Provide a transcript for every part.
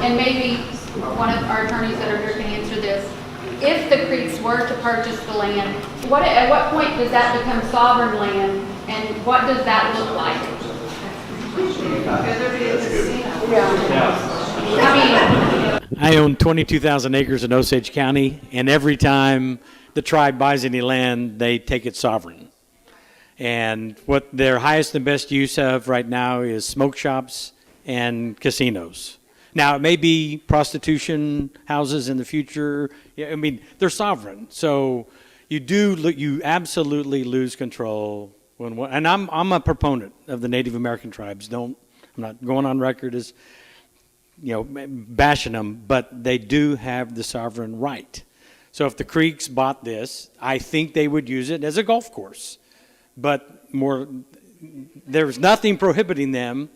and maybe one of our attorneys that are here can answer this. If the Creeks were to purchase the land, at what point does that become sovereign land, and what does that look like? I own 22,000 acres in Osage County, and every time the tribe buys any land, they take it sovereign. And what their highest and best use of right now is smoke shops and casinos. Now, it may be prostitution houses in the future. Yeah, I mean, they're sovereign. So you absolutely lose control. And I'm a proponent of the Native American tribes. I'm not going on record as, bashing them, but they do have the sovereign right. So if the Creeks bought this, I think they would use it as a golf course. But there's nothing prohibiting them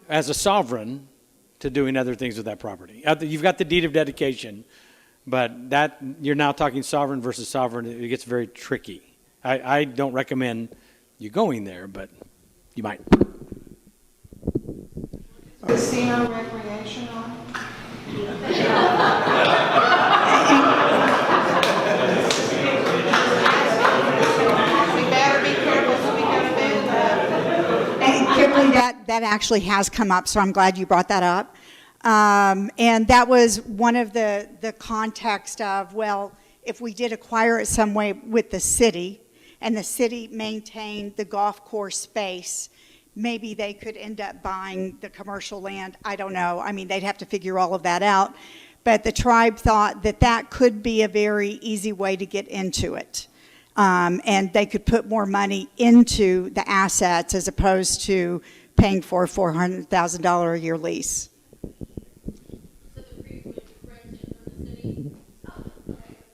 as a sovereign to doing other things with that property. You've got the deed of dedication, but that you're now talking sovereign versus sovereign. It gets very tricky. I don't recommend you going there, but you might. Casino recreational? Kimberly, that actually has come up, so I'm glad you brought that up. And that was one of the context of, well, if we did acquire it some way with the city, and the city maintained the golf course space, maybe they could end up buying the commercial land. I don't know. I mean, they'd have to figure all of that out. But the tribe thought that could be a very easy way to get into it. And they could put more money into the assets as opposed to paying for a $400,000 a year lease.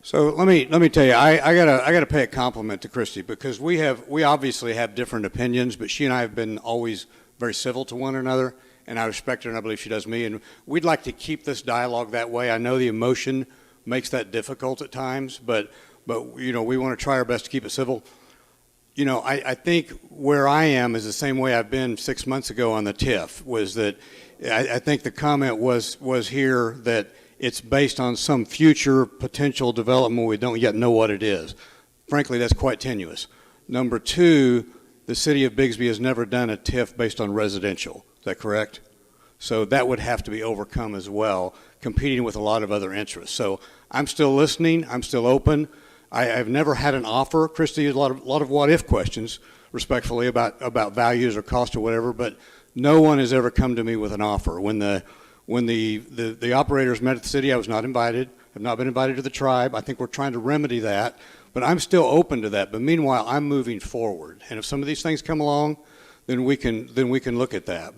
So let me tell you, I gotta pay a compliment to Christy, because we obviously have different opinions, but she and I have been always very civil to one another, and I respect her, and I believe she does me, and we'd like to keep this dialogue that way. I know the emotion makes that difficult at times, but we want to try our best to keep it civil. I think where I am is the same way I've been 6 months ago on the TIF, was that I think the comment was here that it's based on some future potential development. We don't yet know what it is. Frankly, that's quite tenuous. Number two, the city of Bigsby has never done a TIF based on residential. Is that correct? So that would have to be overcome as well, competing with a lot of other interests. So I'm still listening. I'm still open. I've never had an offer. Christy, a lot of what-if questions, respectfully, about values or cost or whatever, but no one has ever come to me with an offer. When the operators met at the city, I was not invited. I've not been invited to the tribe. I think we're trying to remedy that, but I'm still open to that. But meanwhile, I'm moving forward, and if some of these things come along, then we can look at that.